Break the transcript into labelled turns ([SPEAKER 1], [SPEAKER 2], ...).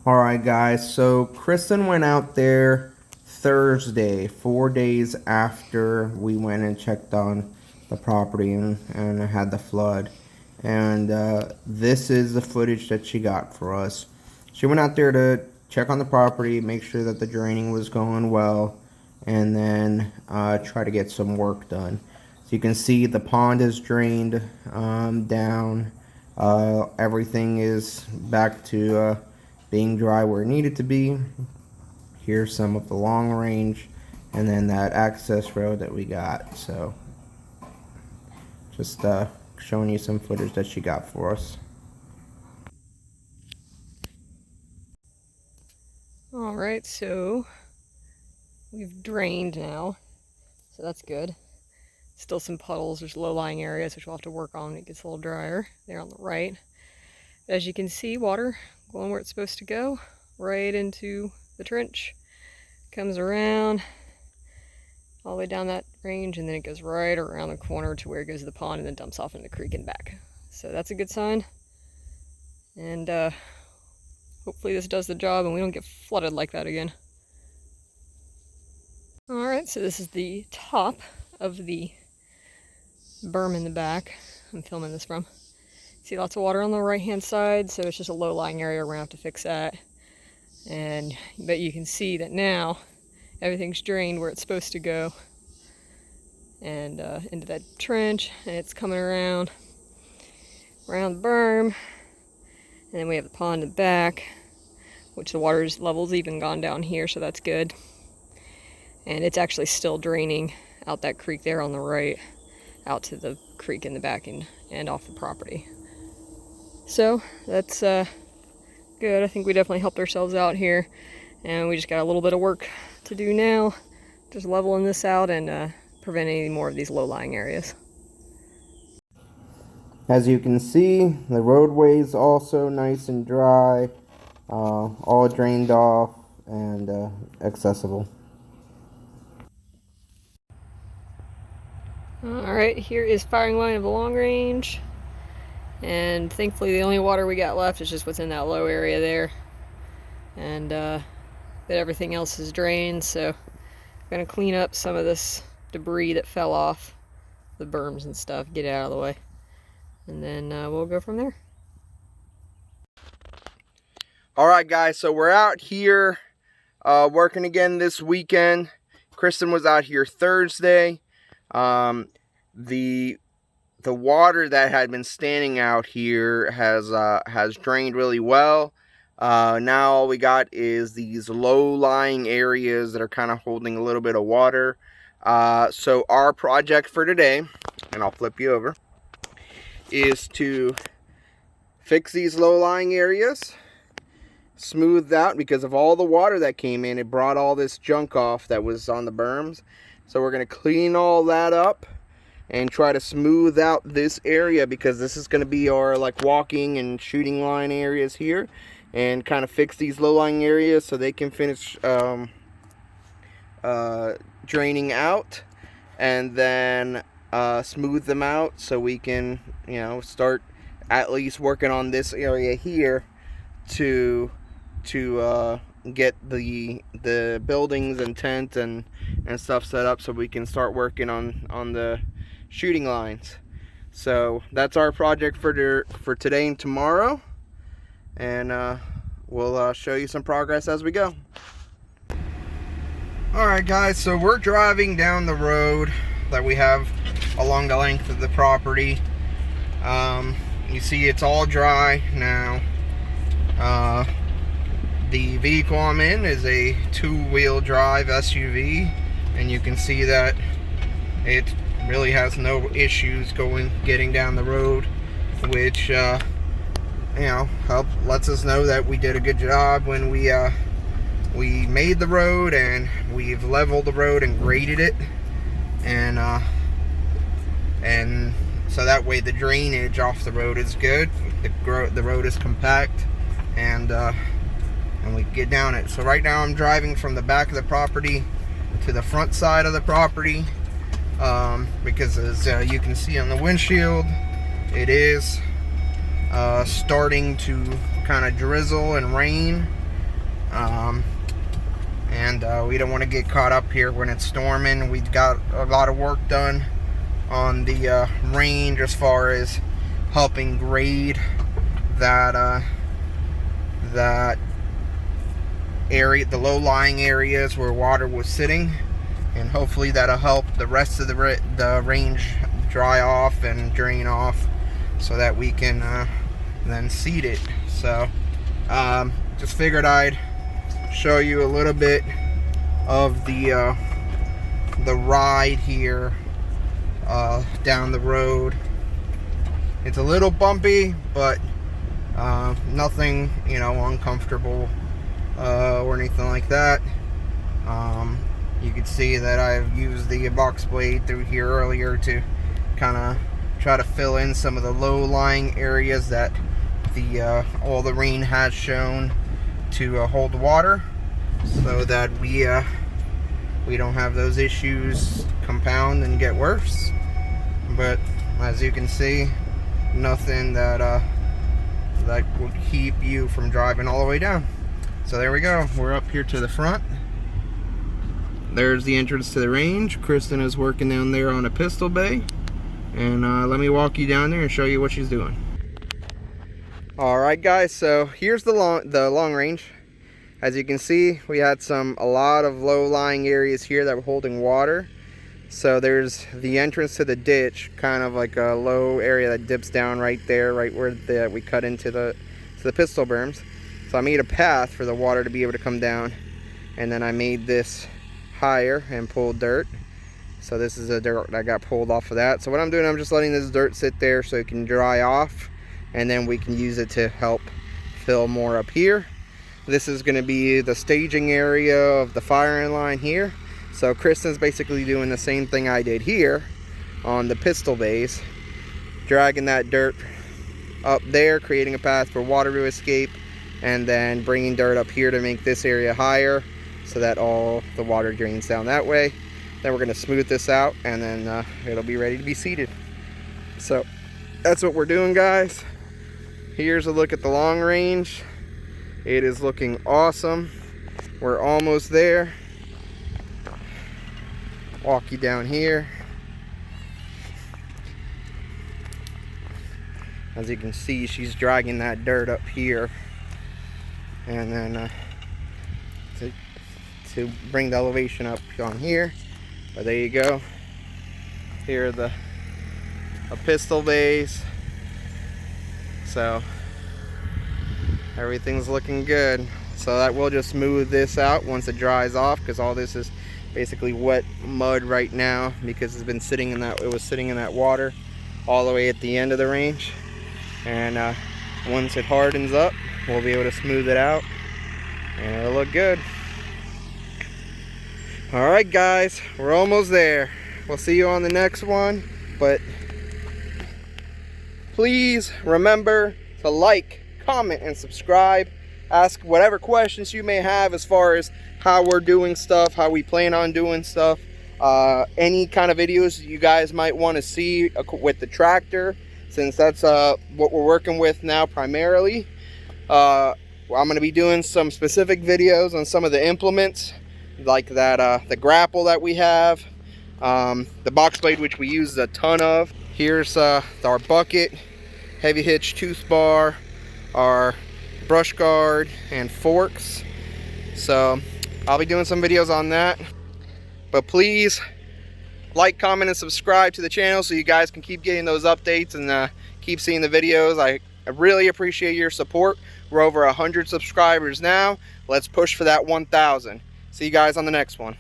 [SPEAKER 1] Alright guys, so Kristin went out there Thursday, 4 days after we went and checked on the property and had the flood. And this is the footage that she got for us. She went out there to check on the property, make sure that the draining was going well, and then try to get some work done. So you can see the pond is drained down. Everything is back to being dry where it needed to be. Here's some of the long range, and then that access road that we got. So just showing you some footage that she got for us.
[SPEAKER 2] All right, so we've drained now, so that's good. Still some puddles, there's low-lying areas which we'll have to work on when it gets a little drier there on the right. As you can see, water going where it's supposed to go, right into the trench. Comes around all the way down that range, and then it goes right around the corner to where it goes to the pond and then dumps off into the creek and back. So that's a good sign. And hopefully this does the job and we don't get flooded like that again. Alright, so this is the top of the berm in the back I'm filming this from. See lots of water on the right hand side, so it's just a low-lying area. We're gonna have to fix that. But you can see that now everything's drained where it's supposed to go, and into that trench, and it's coming around the berm, and then we have the pond in the back, which the water's level's even gone down here, so that's good. And it's actually still draining out that creek there on the right, out to the creek in the back and off the property. So that's good. I think we definitely helped ourselves out here, and we just got a little bit of work to do now, just leveling this out and preventing any more of these low-lying areas.
[SPEAKER 1] As you can see, the roadway's also nice and dry, all drained off and accessible.
[SPEAKER 2] Alright, here is firing line of the long range, and thankfully the only water we got left is just what's in that low area there, and but everything else is drained, so I'm going to clean up some of this debris that fell off the berms and stuff, get it out of the way, and then we'll go from there.
[SPEAKER 1] Alright guys, so we're out here working again this weekend. Kristin was out here Thursday. The water that had been standing out here has drained really well. Now all we got is these low-lying areas that are kind of holding a little bit of water. So our project for today, and I'll flip you over, is to fix these low-lying areas, smoothed out because of all the water that came in. It brought all this junk off that was on the berms. So we're going to clean all that up and try to smooth out this area, because this is going to be our like walking and shooting line areas here, and kind of fix these low-lying areas so they can finish draining out, and then smooth them out so we can, you know, start at least working on this area here to get the buildings and tent and stuff set up so we can start working on the shooting lines. So that's our project for today and tomorrow, and we'll show you some progress as we go. Alright guys, so we're driving down the road that we have along the length of the property. You see it's all dry now. The vehicle I'm in is a two-wheel drive SUV, and you can see that it really has no issues getting down the road, which you know, lets us know that we did a good job when we made the road, and we've leveled the road and graded it, and so that way the drainage off the road is good, the road is compact, and we can get down it. So right now I'm driving from the back of the property to the front side of the property, because as you can see on the windshield, it is starting to kind of drizzle and rain, And we don't want to get caught up here when it's storming. We've got a lot of work done on the range as far as helping grade that that area, the low-lying areas where water was sitting, and hopefully that'll help the rest of the range dry off and drain off, so that we can then seed it. So just figured I'd show you a little bit of the ride here down the road. It's a little bumpy, but nothing, you know, uncomfortable or anything like that. You can see that I've used the box blade through here earlier to kind of try to fill in some of the low-lying areas that all the rain has shown to hold water, so that we don't have those issues compound and get worse. But as you can see, nothing that would keep you from driving all the way down. So there we go. We're up here to the front. There's the entrance to the range. Kristin is working down there on a pistol bay, and let me walk you down there and show you what she's doing. All right, guys. So here's the long range. As you can see, we had a lot of low-lying areas here that were holding water. So there's the entrance to the ditch, kind of like a low area that dips down right there, right where we cut into the pistol berms. So I made a path for the water to be able to come down, and then I made this higher and pulled dirt. So this is the dirt that got pulled off of that. So what I'm doing, I'm just letting this dirt sit there so it can dry off, and then we can use it to help fill more up here. This is going to be the staging area of the firing line here. So Kristin's basically doing the same thing I did here on the pistol bays, dragging that dirt up there, creating a path for water to escape, and then bringing dirt up here to make this area higher so that all the water drains down that way. Then we're going to smooth this out, and then it'll be ready to be seeded. So that's what we're doing, guys. Here's a look at the long range. It is looking awesome. We're almost there. Walk you down here. As you can see, she's dragging that dirt up here, and then to bring the elevation up on here. But there you go. Here are the pistol bays. So everything's looking good. So that will just smooth this out once it dries off, because all this is basically wet mud right now, because it was sitting in that water all the way at the end of the range. And once it hardens up, we'll be able to smooth it out, and it'll look good. All right, guys, we're almost there. We'll see you on the next one, but please remember to like, comment, and subscribe. Ask whatever questions you may have as far as how we're doing stuff, how we plan on doing stuff, any kind of videos you guys might want to see with the tractor, since that's what we're working with now primarily. I'm going to be doing some specific videos on some of the implements, like that the grapple that we have, the box blade, which we use a ton of. Here's our bucket, heavy hitch tooth bar, our brush guard, and forks. So I'll be doing some videos on that. But please like, comment, and subscribe to the channel so you guys can keep getting those updates and keep seeing the videos. I really appreciate your support. We're over 100 subscribers now. Let's push for that 1,000. See you guys on the next one.